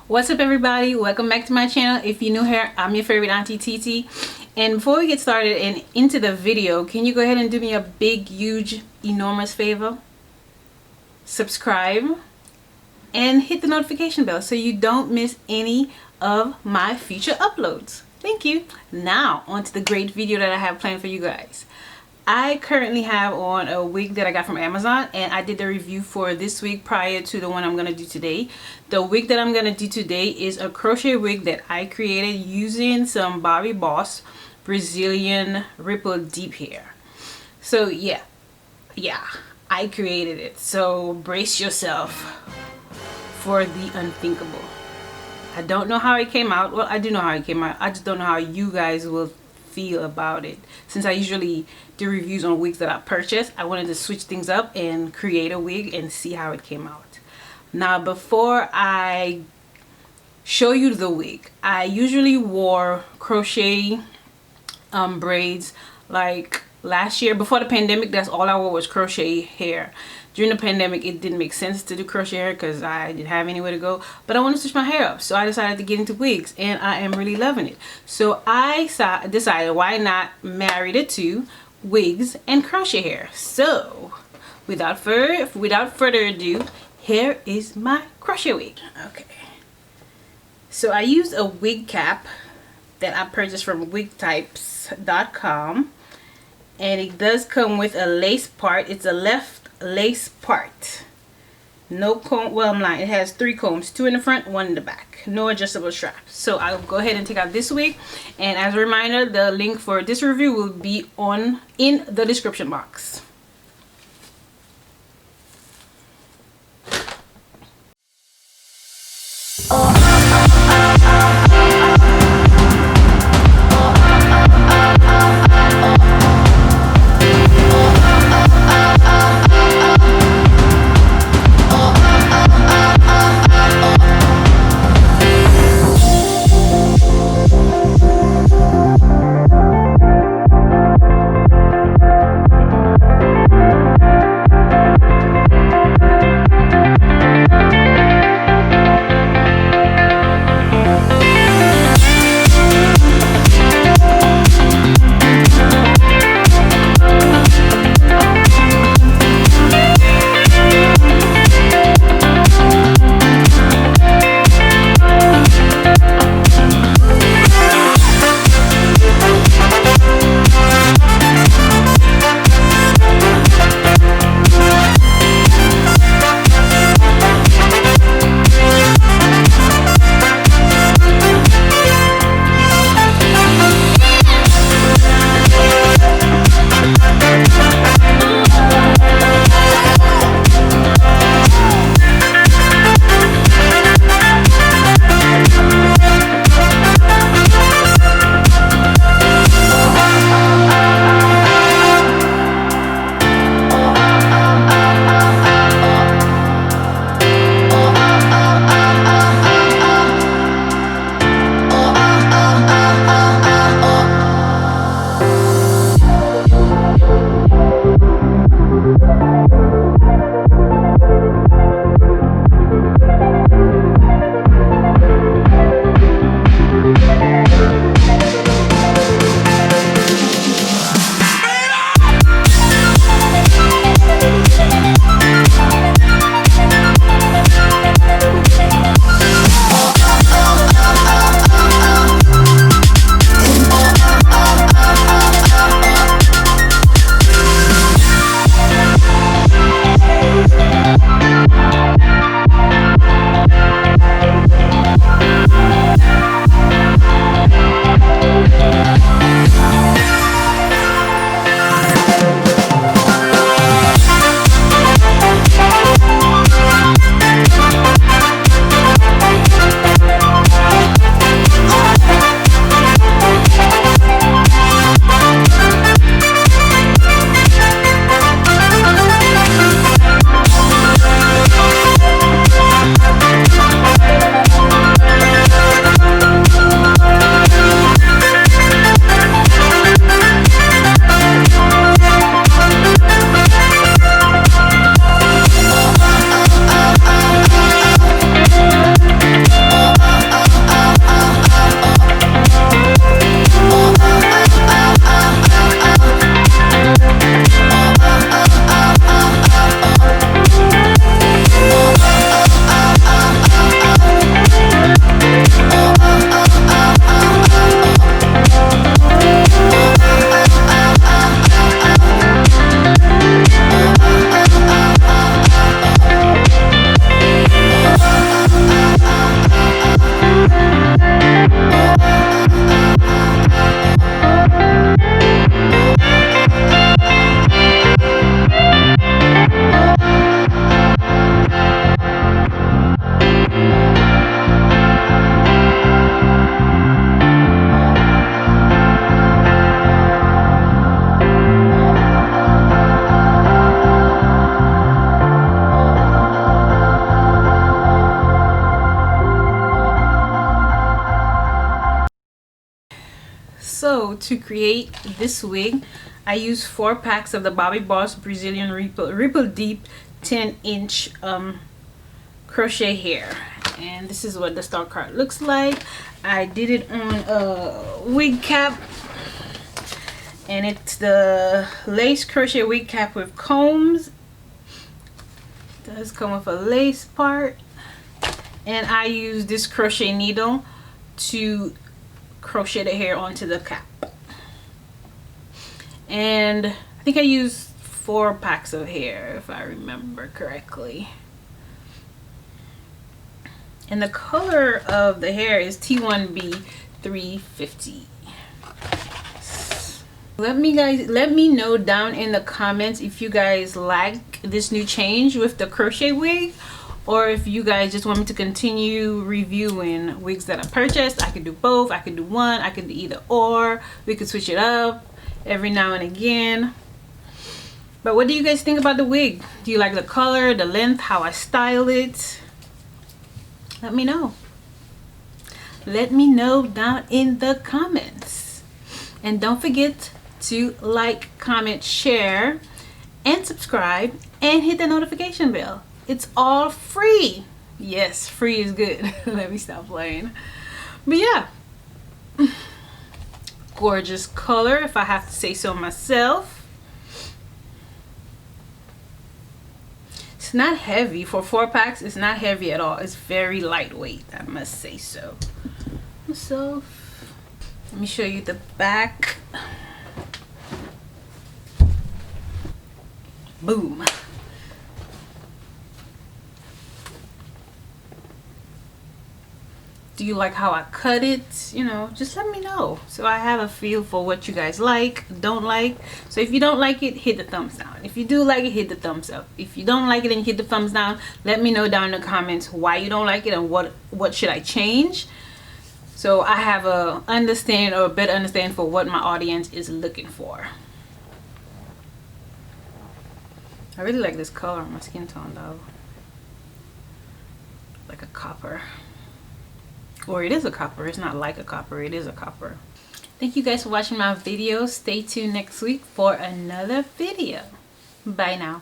What's up everybody, welcome back to my channel. If you're new here, I'm your favorite auntie Titi. And before we get started and into the video, can you go ahead and do me a big, huge, enormous favor? Subscribe and hit the notification bell so you don't miss any of my future uploads. Thank you. Now on to the great video that I have planned for you guys. I currently have on a wig that I got from Amazon, and I did the review for this wig prior to the one I'm going to do today. The wig that I'm going to do today is a crochet wig that I created using some Bobbi Boss Brazilian ripple deep hair. So yeah, I created it. So brace yourself for the unthinkable. I don't know how it came out. Well, I do know how it came out. I just don't know how you guys will feel about it. Since I usually do reviews on wigs that I purchased, I wanted to switch things up and create a wig and see how it came out. Now before I show you the wig, I usually wore crochet braids. Like last year before the pandemic, that's all I wore was crochet hair. During the pandemic, it didn't make sense to do crochet hair because I didn't have anywhere to go, but I wanted to switch my hair up, so I decided to get into wigs, and I am really loving it. So I decided, why not marry the two, wigs and crochet hair? So without further ado, here is my crochet wig. Okay, so I used a wig cap that I purchased from wigtypes.com, and it does come with a lace part. It's a left lace part, no comb. Well, I'm lying, it has 3 combs, 2 in the front, 1 in the back, no adjustable straps. So I'll go ahead and take out this wig, and as a reminder, the link for this review will be in the description box. So to create this wig, I used 4 packs of the Bobbi Boss Brazilian Ripple Deep 10-inch crochet hair, and this is what the stock card looks like. I did it on a wig cap, and it's the lace crochet wig cap with combs. It does come with a lace part, and I use this crochet needle to crochet the hair onto the cap. And I think I used 4 packs of hair if I remember correctly. And the color of the hair is T1B 350. Let me know down in the comments if you guys like this new change with the crochet wig, or if you guys just want me to continue reviewing wigs that I purchased. I could do both, I could do one, I could do either or. We could switch it up every now and again. But what do you guys think about the wig? Do you like the color, the length, how I style it? Let me know. Let me know down in the comments. And don't forget to like, comment, share, and subscribe, and hit the notification bell. It's all free. Yes, free is good. Let me stop playing. But yeah, gorgeous color, if I have to say so myself. It's not heavy. For 4 packs, it's not heavy at all. It's very lightweight, I must say so. So let me show you the back. Boom. Do you like how I cut it? You know, just let me know so I have a feel for what you guys like, don't like. So if you don't like it, hit the thumbs down. If you do like it, hit the thumbs up. If you don't like it and hit the thumbs down, let me know down in the comments why you don't like it and what should I change, so I have a understand or a better understanding for what my audience is looking for. I really like this color on my skin tone though, like a copper. Or it is a copper. It's not like a copper, it is a copper. Thank you guys for watching my video. Stay tuned next week for another video. Bye now.